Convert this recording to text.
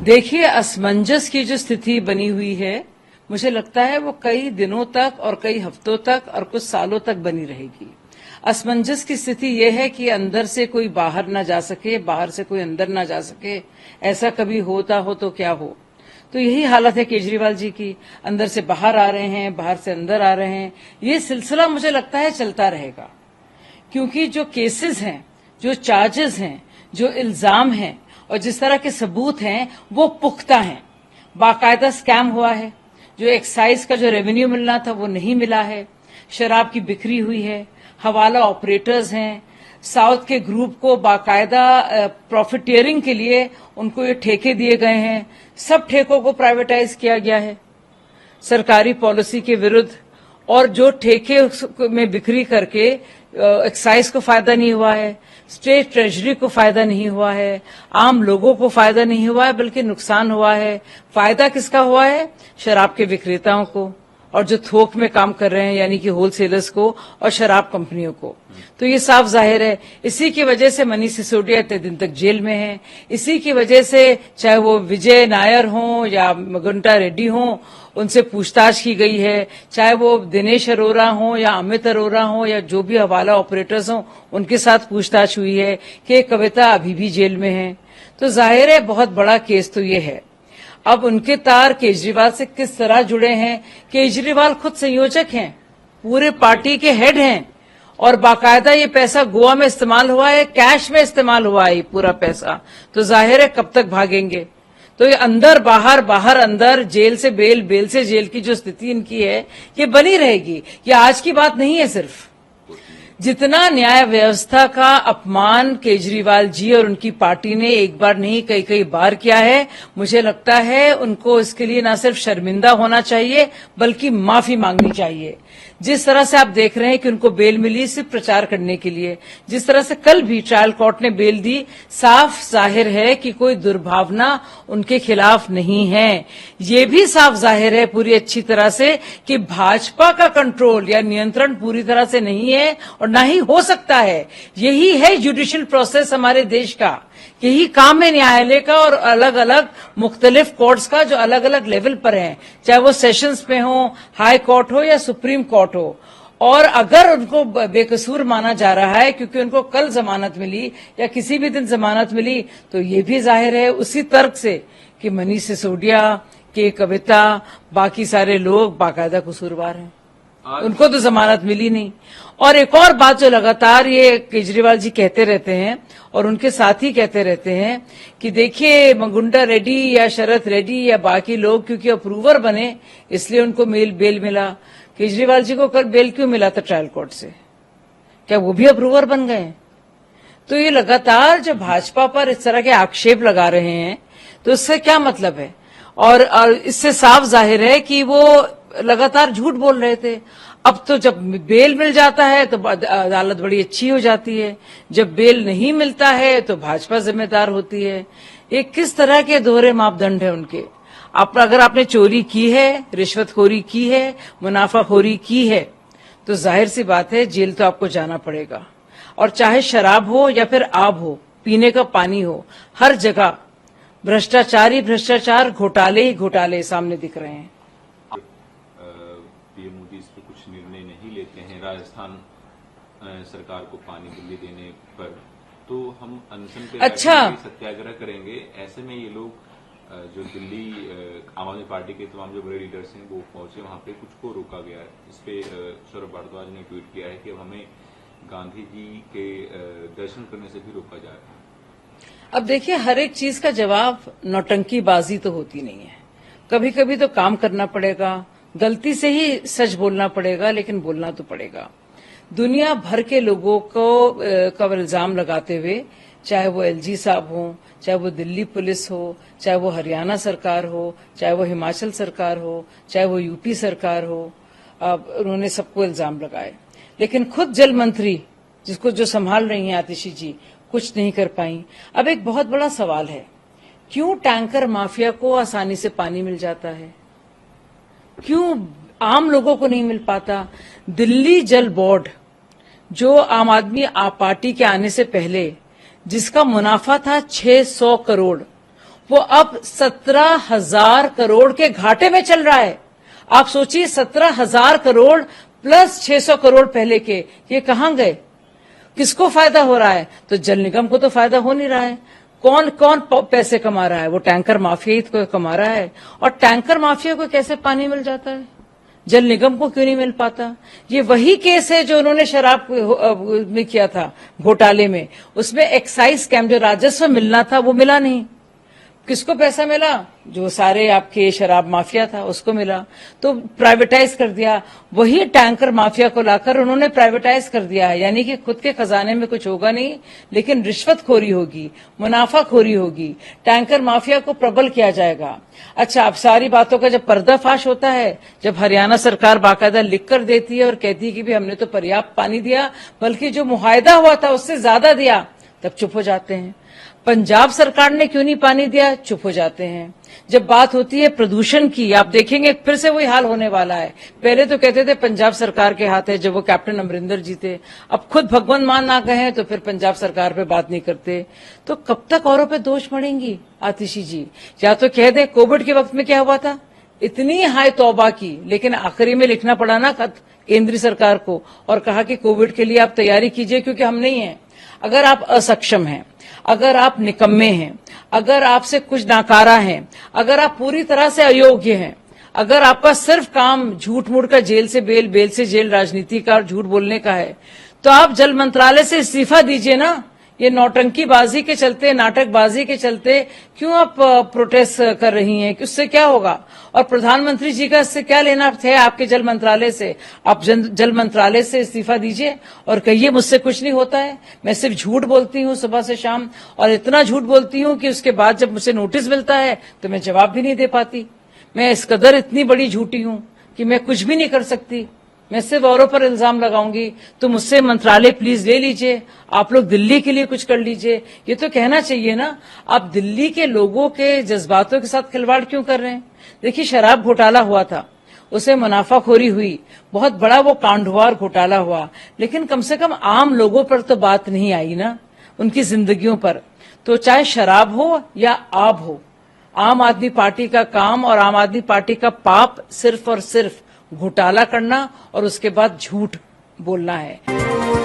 देखिए, असमंजस की जो स्थिति बनी हुई है, मुझे लगता है वो कई दिनों तक और कई हफ्तों तक और कुछ सालों तक बनी रहेगी। असमंजस की स्थिति यह है कि अंदर से कोई बाहर ना जा सके, बाहर से कोई अंदर ना जा सके। ऐसा कभी होता हो तो क्या हो। तो यही हालत है केजरीवाल जी की। अंदर से बाहर आ रहे हैं, बाहर से अंदर आ रहे हैं। ये सिलसिला मुझे लगता है चलता रहेगा, क्योंकि जो केसेस हैं, जो चार्जेस हैं, जो इल्जाम हैं और जिस तरह के सबूत हैं वो पुख्ता हैं। बाकायदा स्कैम हुआ है, जो एक्साइज का जो रेवेन्यू मिलना था वो नहीं मिला है, शराब की बिक्री हुई है, हवाला ऑपरेटर्स हैं, साउथ के ग्रुप को बाकायदा प्रॉफिटियरिंग के लिए उनको ये ठेके दिए गए हैं, सब ठेकों को प्राइवेटाइज किया गया है सरकारी पॉलिसी के विरुद्ध। और जो ठेके में बिक्री करके एक्साइज को फायदा नहीं हुआ है, स्टेट ट्रेजरी को फायदा नहीं हुआ है, आम लोगों को फायदा नहीं हुआ है, बल्कि नुकसान हुआ है। फायदा किसका हुआ है? शराब के विक्रेताओं को और जो थोक में काम कर रहे हैं यानी कि होलसेलर्स को और शराब कंपनियों को। तो ये साफ जाहिर है, इसी की वजह से मनीष सिसोदिया इतने दिन तक जेल में हैं। इसी की वजह से चाहे वो विजय नायर हों या मगुंटा रेड्डी हों, उनसे पूछताछ की गई है। चाहे वो दिनेश अरोरा हों या अमित अरोरा हों या जो भी हवाला ऑपरेटर्स हों, उनके साथ पूछताछ हुई है कि कविता अभी भी जेल में है। तो जाहिर है बहुत बड़ा केस तो ये है। अब उनके तार केजरीवाल से किस तरह जुड़े हैं? केजरीवाल खुद संयोजक हैं, पूरे पार्टी के हेड हैं और बाकायदा ये पैसा गोवा में इस्तेमाल हुआ है, कैश में इस्तेमाल हुआ है ये पूरा पैसा। तो जाहिर है कब तक भागेंगे। तो ये अंदर बाहर, बाहर अंदर, जेल से बेल, बेल से जेल की जो स्थिति इनकी है ये बनी रहेगी। ये आज की बात नहीं है सिर्फ। जितना न्याय व्यवस्था का अपमान केजरीवाल जी और उनकी पार्टी ने एक बार नहीं कई कई बार किया है, मुझे लगता है उनको इसके लिए न सिर्फ शर्मिंदा होना चाहिए बल्कि माफी मांगनी चाहिए। जिस तरह से आप देख रहे हैं कि उनको बेल मिली सिर्फ प्रचार करने के लिए, जिस तरह से कल भी ट्रायल कोर्ट ने बेल दी, साफ जाहिर है कि कोई दुर्भावना उनके खिलाफ नहीं है। ये भी साफ जाहिर है पूरी अच्छी तरह से कि भाजपा का कंट्रोल या नियंत्रण पूरी तरह से नहीं है और ना ही हो सकता है। यही है जुडिशियल प्रोसेस हमारे देश का, यही काम है न्यायालय का और अलग अलग मुख्तलिफ कोर्ट्स का जो अलग अलग लेवल पर हैं, चाहे वो सेशंस में हो, हाई कोर्ट हो या सुप्रीम कोर्ट हो। और अगर उनको बेकसूर माना जा रहा है क्योंकि उनको कल जमानत मिली या किसी भी दिन जमानत मिली, तो ये भी जाहिर है उसी तर्क से कि मनीष सिसोदिया, के कविता, बाकी सारे लोग बाकायदा कसूरवार हैं, उनको तो जमानत मिली नहीं। और एक और बात जो लगातार ये केजरीवाल जी कहते रहते हैं और उनके साथी कहते रहते हैं कि देखिए मगुंडा रेड्डी या शरद रेड्डी या बाकी लोग क्योंकि अप्रूवर बने इसलिए उनको बेल मिला। केजरीवाल जी को कल बेल क्यों मिला था ट्रायल कोर्ट से? क्या वो भी अप्रूवर बन गए? तो ये लगातार जो भाजपा पर इस तरह के आक्षेप लगा रहे हैं तो इससे क्या मतलब है? और इससे साफ जाहिर है कि वो लगातार झूठ बोल रहे थे। अब तो जब बेल मिल जाता है तो अदालत बड़ी अच्छी हो जाती है, जब बेल नहीं मिलता है तो भाजपा जिम्मेदार होती है। ये किस तरह के दोहरे मापदंड है उनके? अगर आपने चोरी की है, रिश्वतखोरी की है, मुनाफाखोरी की है तो जाहिर सी बात है जेल तो आपको जाना पड़ेगा। और चाहे शराब हो या फिर आब हो, पीने का पानी हो, हर जगह भ्रष्टाचार ही भ्रष्टाचार, घोटाले ही घोटाले सामने दिख रहे हैं। पीएम मोदी इस पर कुछ निर्णय नहीं लेते हैं राजस्थान सरकार को पानी बिल्ली देने पर, तो हम अनशन पे सत्याग्रह करेंगे। ऐसे में ये लोग जो दिल्ली आम आदमी पार्टी के तमाम जो बड़े लीडर्स हैं वो पहुंचे वहां पे, कुछ को रोका गया है। इस पे सौरभ भारद्वाज ने ट्वीट किया है कि अब हमें गांधी जी के दर्शन करने से भी रोका जा रहा है। अब देखिए, हर एक चीज का जवाब नौटंकीबाजी तो होती नहीं है। कभी कभी तो काम करना पड़ेगा, गलती से ही सच बोलना पड़ेगा, लेकिन बोलना तो पड़ेगा। दुनिया भर के लोगों को का इल्जाम लगाते हुए, चाहे वो एलजी साहब हो, चाहे वो दिल्ली पुलिस हो, चाहे वो हरियाणा सरकार हो, चाहे वो हिमाचल सरकार हो, चाहे वो यूपी सरकार हो, उन्होंने सबको इल्जाम लगाए। लेकिन खुद जल मंत्री जिसको जो संभाल रही हैं आतिशी जी, कुछ नहीं कर पाई। अब एक बहुत बड़ा सवाल है, क्यों टैंकर माफिया को आसानी से पानी मिल जाता है, क्यों आम लोगों को नहीं मिल पाता? दिल्ली जल बोर्ड जो आम आदमी पार्टी के आने से पहले जिसका मुनाफा था 600 करोड़, वो अब 17,000 करोड़ के घाटे में चल रहा है। आप सोचिए 17,000 करोड़ प्लस 600 करोड़ पहले के, ये कहां गए? किसको फायदा हो रहा है? तो जल निगम को तो फायदा हो नहीं रहा है। कौन कौन पैसे कमा रहा है? वो टैंकर माफिया ही तो कमा रहा है। और टैंकर माफिया को कैसे पानी मिल जाता है, जल निगम को क्यों नहीं मिल पाता? ये वही केस है जो उन्होंने शराब में किया था, घोटाले में। उसमें एक्साइज कैम्प, जो राजस्व मिलना था वो मिला नहीं। किसको पैसा मिला? जो सारे आपके शराब माफिया था उसको मिला, तो प्राइवेटाइज कर दिया। वही टैंकर माफिया को लाकर उन्होंने प्राइवेटाइज कर दिया है। यानी कि खुद के खजाने में कुछ होगा नहीं, लेकिन रिश्वतखोरी होगी, मुनाफाखोरी होगी, टैंकर माफिया को प्रबल किया जाएगा। अच्छा, अब सारी बातों का जब पर्दाफाश होता है, जब हरियाणा सरकार बाकायदा लिख कर देती है और कहती है कि भी हमने तो पर्याप्त पानी दिया, बल्कि जो मुआहदा हुआ था उससे ज्यादा दिया, तब चुप हो जाते हैं। पंजाब सरकार ने क्यों नहीं पानी दिया, चुप हो जाते हैं। जब बात होती है प्रदूषण की, आप देखेंगे फिर से वही हाल होने वाला है। पहले तो कहते थे पंजाब सरकार के हाथ है, जब वो कैप्टन अमरिंदर जी थे। अब खुद भगवंत मान ना कहें तो फिर पंजाब सरकार पे बात नहीं करते। तो कब तक औरों पे दोष मढ़ेंगी आतिशी जी? या तो कह दें कोविड के वक्त में क्या हुआ था, इतनी हाय तौबा की, लेकिन आखिरी में लिखना पड़ा ना खत केंद्रीय सरकार को, और कहा कि कोविड के लिए आप तैयारी कीजिए क्योंकि हम नहीं है। अगर आप असक्षम हैं, अगर आप निकम्मे हैं, अगर आपसे कुछ नाकारा है, अगर आप पूरी तरह से अयोग्य हैं, अगर आपका सिर्फ काम झूठ मूठ का जेल से बेल, बेल से जेल राजनीति का और झूठ बोलने का है, तो आप जल मंत्रालय से इस्तीफा दीजिए ना। ये नौटंकीबाजी के चलते, नाटकबाजी के चलते क्यों आप प्रोटेस्ट कर रही हैं? उससे क्या होगा? और प्रधानमंत्री जी का इससे क्या लेना है आपके जल मंत्रालय से? आप जल मंत्रालय से इस्तीफा दीजिए और कहिए मुझसे कुछ नहीं होता है, मैं सिर्फ झूठ बोलती हूँ सुबह से शाम, और इतना झूठ बोलती हूँ कि उसके बाद जब मुझे नोटिस मिलता है तो मैं जवाब भी नहीं दे पाती। मैं इस कदर इतनी बड़ी झूठी हूँ कि मैं कुछ भी नहीं कर सकती। मैं सिर्फ औरों पर इल्जाम लगाऊंगी। तो मुझसे मंत्रालय प्लीज ले लीजिए, आप लोग दिल्ली के लिए कुछ कर लीजिए, ये तो कहना चाहिए ना। आप दिल्ली के लोगों के जज्बातों के साथ खिलवाड़ क्यों कर रहे हैं? देखिए, शराब घोटाला हुआ था, उसे मुनाफाखोरी हुई, बहुत बड़ा वो कांडवार घोटाला हुआ, लेकिन कम से कम आम लोगों पर तो बात नहीं आई ना, उनकी जिंदगियों पर। तो चाहे शराब हो या आब हो, आम आदमी पार्टी का काम और आम आदमी पार्टी का पाप सिर्फ और सिर्फ घोटाला करना और उसके बाद झूठ बोलना है।